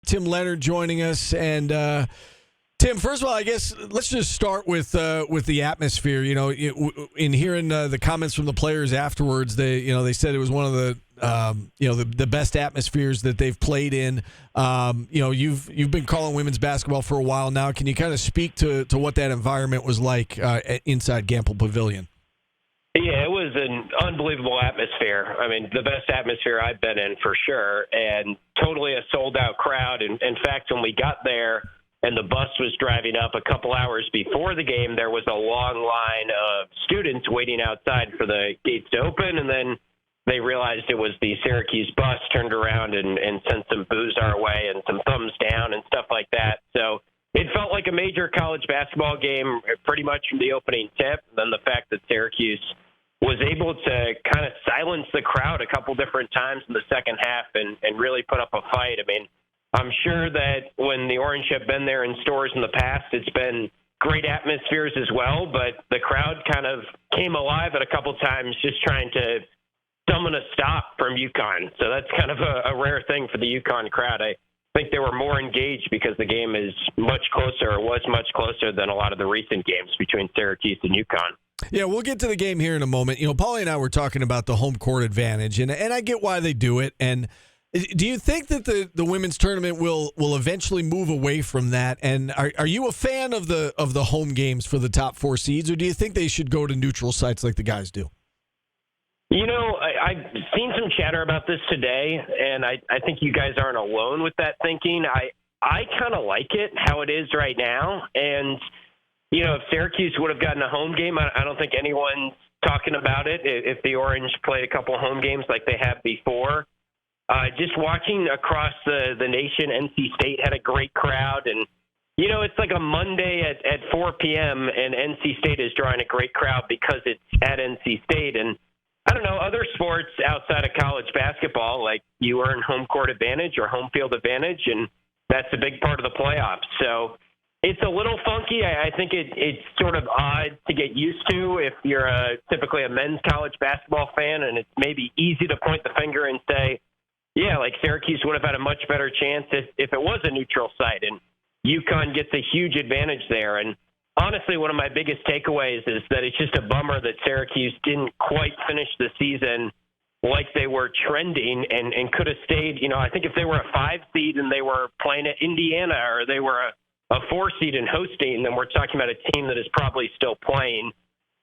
Tim Leonard joining us. And Tim, first of all, I guess let's just start with the atmosphere. You know, in hearing the comments from the players afterwards, they said it was one of the the best atmospheres that they've played in. You've been calling women's basketball for a while now. Can you kind of speak to what that environment was like inside Gamble Pavilion? Yeah, it was an unbelievable atmosphere. I mean, the best atmosphere I've been in for sure, and totally a sold-out crowd. And in fact, when we got there and the bus was driving up a couple hours before the game, there was a long line of students waiting outside for the gates to open, and then they realized it was the Syracuse bus, turned around and sent some booze our way and some thumbs down and stuff like that. So it felt like a major college basketball game pretty much from the opening tip. And then the fact that Syracuse was able to kind of silence the crowd a couple different times in the second half and really put up a fight. I mean, I'm sure that when the Orange have been there in stores in the past, it's been great atmospheres as well, but the crowd kind of came alive at a couple times just trying to summon a stop from UConn. So that's kind of a rare thing for the UConn crowd. I think they were more engaged because the game is much closer, or was much closer than a lot of the recent games between Syracuse and UConn. Yeah, we'll get to the game here in a moment. You know, Paulie and I were talking about the home court advantage, and I get why they do it. And do you think that the women's tournament will eventually move away from that? And are you a fan of the home games for the top four seeds, or do you think they should go to neutral sites like the guys do? You know, I've seen some chatter about this today, and I think you guys aren't alone with that thinking. I kind of like it how it is right now. And, you know, if Syracuse would have gotten a home game, I don't think anyone's talking about it if the Orange played a couple home games like they have before. Just watching across the nation, NC State had a great crowd. And, you know, it's like a Monday at 4 p.m., and NC State is drawing a great crowd because it's at NC State. And I don't know, other sports outside of college basketball, like you earn home court advantage or home field advantage, and that's a big part of the playoffs. So it's a little funky. I think it's sort of odd to get used to if you're typically a men's college basketball fan, and it's maybe easy to point the finger and say, yeah, like Syracuse would have had a much better chance if it was a neutral site, and UConn gets a huge advantage there. And honestly, one of my biggest takeaways is that it's just a bummer that Syracuse didn't quite finish the season like they were trending and could have stayed. You know, I think if they were a 5 seed and they were playing at Indiana, or they were a 4 seed and hosting, then we're talking about a team that is probably still playing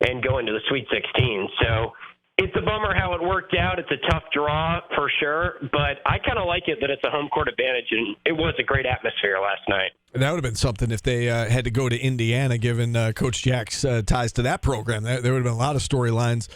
and going to the Sweet 16. So it's a bummer how it worked out. It's a tough draw for sure, but I kind of like it that it's a home court advantage, and it was a great atmosphere last night. That would have been something if they had to go to Indiana, given Coach Jack's ties to that program. There would have been a lot of storylines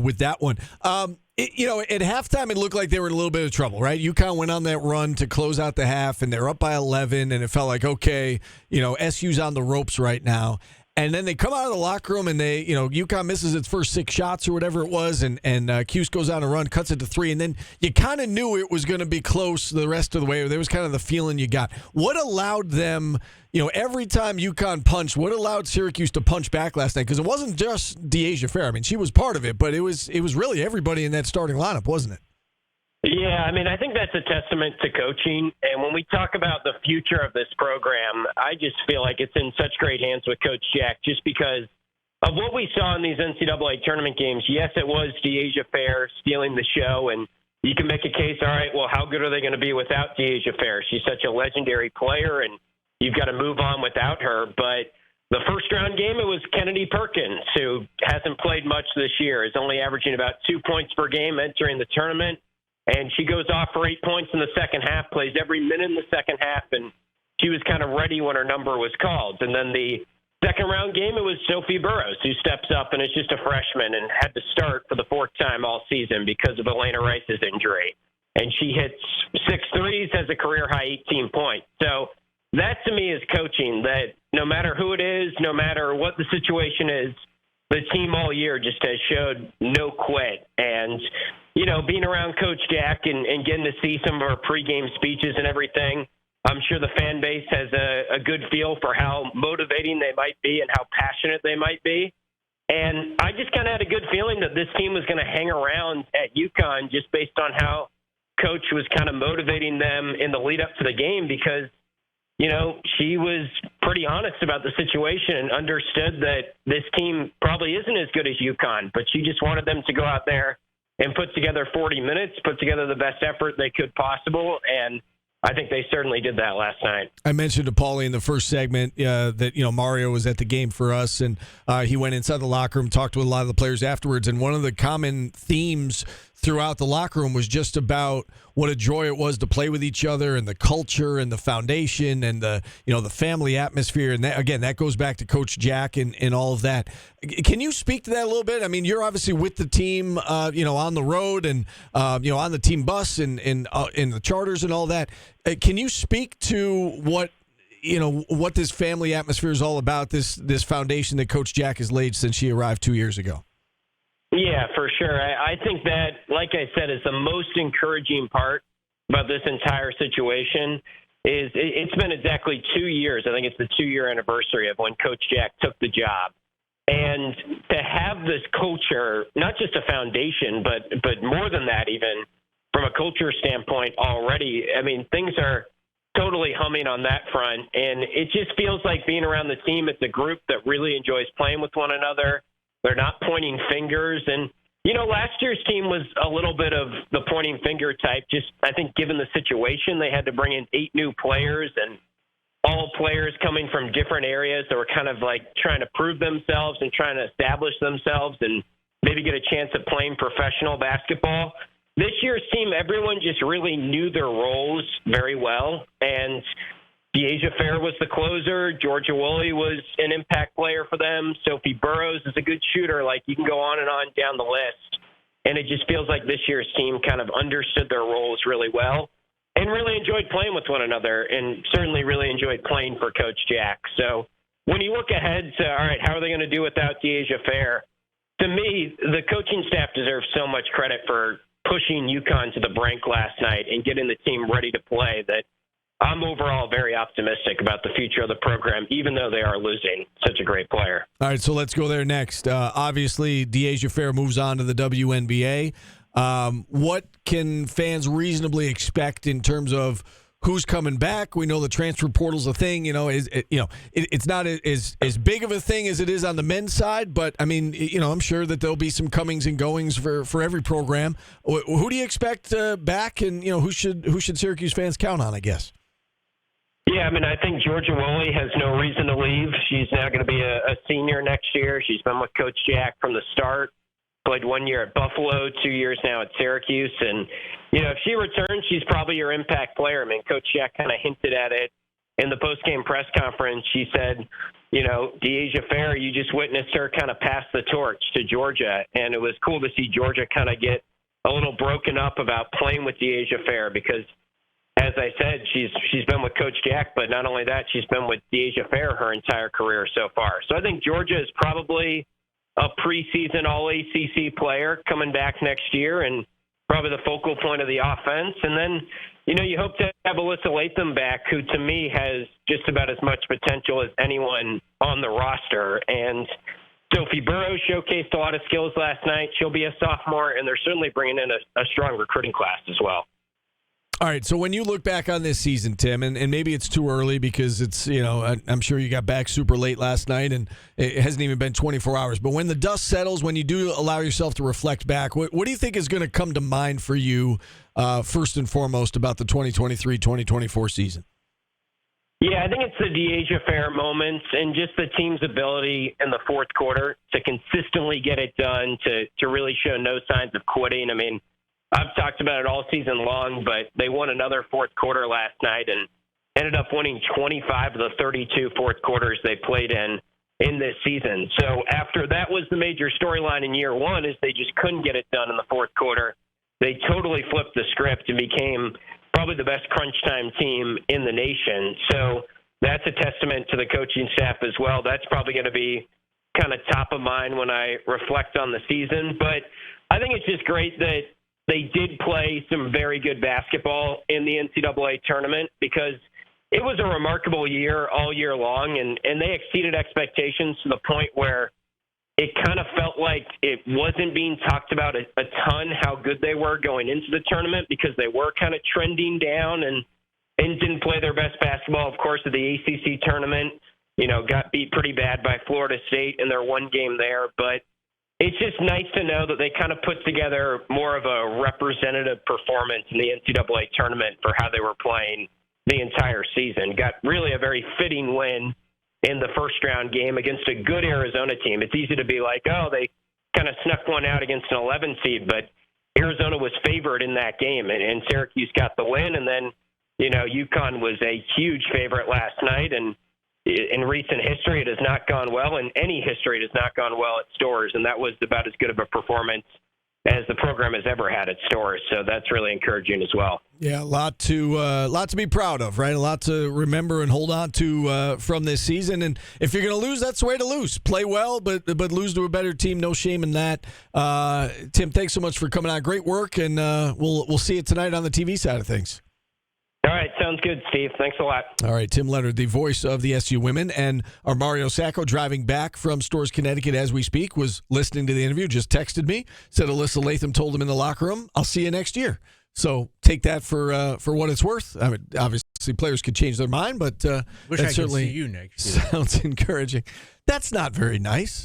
with that one. At halftime, it looked like they were in a little bit of trouble, right? UConn went on that run to close out the half, and they're up by 11, and it felt like, okay, SU's on the ropes right now. And then they come out of the locker room, and UConn misses its first 6 shots or whatever it was, and Cuse goes on a run, cuts it to 3, and then you kind of knew it was going to be close the rest of the way. Or there was kind of the feeling you got. What allowed them, every time UConn punched, what allowed Syracuse to punch back last night? Because it wasn't just De'Asia Fair. I mean, she was part of it, but it was really everybody in that starting lineup, wasn't it? Yeah, I mean, I think that's a testament to coaching. And when we talk about the future of this program, I just feel like it's in such great hands with Coach Jack, just because of what we saw in these NCAA tournament games. Yes, it was De'Asia Fair stealing the show, and you can make a case, all right, well, how good are they going to be without De'Asia Fair? She's such a legendary player, and you've got to move on without her. But the first-round game, it was Kennedy Perkins, who hasn't played much this year, is only averaging about 2 points per game entering the tournament. And she goes off for 8 points in the second half, plays every minute in the second half, and she was kind of ready when her number was called. And then the second-round game, it was Sophie Burrows, who steps up and is just a freshman and had to start for the 4th time all season because of Elena Rice's injury. And she hits 6 threes, has a career-high 18 points. So that, to me, is coaching, that no matter who it is, no matter what the situation is, the team all year just has showed no quit. And being around Coach Jack and getting to see some of her pregame speeches and everything, I'm sure the fan base has a good feel for how motivating they might be and how passionate they might be. And I just kind of had a good feeling that this team was going to hang around at UConn just based on how coach was kind of motivating them in the lead up to the game because, she was pretty honest about the situation and understood that this team probably isn't as good as UConn, but she just wanted them to go out there and put together 40 minutes, put together the best effort they could possible, and I think they certainly did that last night. I mentioned to Paulie in the first segment that Mario was at the game for us, and he went inside the locker room, talked to a lot of the players afterwards, and one of the common themes throughout the locker room was just about what a joy it was to play with each other and the culture and the foundation and the family atmosphere. And that goes back to Coach Jack and all of that. Can you speak to that a little bit? I mean, you're obviously with the team, on the road and, on the team bus and in the charters and all that. Can you speak to what this family atmosphere is all about, this foundation that Coach Jack has laid since she arrived 2 years ago? Yeah, for sure. I think that, like I said, is the most encouraging part about this entire situation is it's been exactly 2 years. I think it's the 2-year anniversary of when Coach Jack took the job. And to have this culture, not just a foundation, but more than that even, from a culture standpoint already, I mean, things are totally humming on that front. And it just feels like being around the team. It's a group that really enjoys playing with one another. They're not pointing fingers. And, last year's team was a little bit of the pointing finger type. Just, I think, given the situation, they had to bring in 8 new players and all players coming from different areas that were kind of like trying to prove themselves and trying to establish themselves and maybe get a chance at playing professional basketball. This year's team, everyone just really knew their roles very well. And Deasia Fair was the closer. Georgia Woolley was an impact player for them. Sophie Burrows is a good shooter. Like, you can go on and on down the list. And it just feels like this year's team kind of understood their roles really well and really enjoyed playing with one another and certainly really enjoyed playing for Coach Jack. So when you look ahead to, all right, how are they going to do without Deasia Fair? To me, the coaching staff deserves so much credit for pushing UConn to the brink last night and getting the team ready to play that I'm overall very optimistic about the future of the program, even though they are losing such a great player. All right, so let's go there next. Obviously, Deasia Fair moves on to the WNBA. What can fans reasonably expect in terms of who's coming back? We know the transfer portal's a thing. It's not as big of a thing as it is on the men's side, but I mean, I'm sure that there'll be some comings and goings for every program. Who do you expect back, and who should Syracuse fans count on, I guess? Yeah, I mean, I think Georgia Woolley has no reason to leave. She's now going to be a senior next year. She's been with Coach Jack from the start. Played 1 year at Buffalo, 2 years now at Syracuse. And, if she returns, she's probably your impact player. I mean, Coach Jack kind of hinted at it in the postgame press conference. She said, Deasia Fair, you just witnessed her kind of pass the torch to Georgia. And it was cool to see Georgia kind of get a little broken up about playing with Deasia Fair because, as I said, she's been with Coach Jack, but not only that, she's been with Deasia Fair her entire career so far. So I think Georgia is probably a preseason All-ACC player coming back next year and probably the focal point of the offense. And then, you hope to have Alyssa Latham back, who to me has just about as much potential as anyone on the roster. And Sophie Burrows showcased a lot of skills last night. She'll be a sophomore, and they're certainly bringing in a strong recruiting class as well. All right, so when you look back on this season, Tim, and maybe it's too early because it's, I'm sure you got back super late last night and it hasn't even been 24 hours, but when the dust settles, when you do allow yourself to reflect back, what do you think is going to come to mind for you first and foremost about the 2023-2024 season? Yeah, I think it's the Deasia Fair moments and just the team's ability in the fourth quarter to consistently get it done, to really show no signs of quitting. I mean, I've talked about it all season long, but they won another fourth quarter last night and ended up winning 25 of the 32 fourth quarters they played in this season. So after that was the major storyline in year one is they just couldn't get it done in the fourth quarter. They totally flipped the script and became probably the best crunch time team in the nation. So that's a testament to the coaching staff as well. That's probably going to be kind of top of mind when I reflect on the season. But I think it's just great that they did play some very good basketball in the NCAA tournament because it was a remarkable year all year long, and they exceeded expectations to the point where it kind of felt like it wasn't being talked about a ton how good they were going into the tournament because they were kind of trending down and didn't play their best basketball, of course, at the ACC tournament. Got beat pretty bad by Florida State in their one game there. But it's just nice to know that they kind of put together more of a representative performance in the NCAA tournament for how they were playing the entire season. Got really a very fitting win in the first-round game against a good Arizona team. It's easy to be like, oh, they kind of snuck one out against an 11 seed, but Arizona was favored in that game, and Syracuse got the win. And then, UConn was a huge favorite last night, and in recent history, it has not gone well. In any history, it has not gone well at Storrs, and that was about as good of a performance as the program has ever had at Storrs. So that's really encouraging as well. Yeah, a lot to be proud of, right? A lot to remember and hold on to from this season. And if you're going to lose, that's the way to lose. Play well, but lose to a better team. No shame in that. Tim, thanks so much for coming on. Great work, and we'll see you tonight on the TV side of things. All right, sounds good, Steve. Thanks a lot. All right, Tim Leonard, the voice of the SU women, and our Mario Sacco, driving back from Storrs, Connecticut as we speak, was listening to the interview, just texted me, said Alyssa Latham told him in the locker room, I'll see you next year. So take that for what it's worth. I mean, obviously players could change their mind, but Wish I that certainly could see you next year. sounds encouraging. That's not very nice.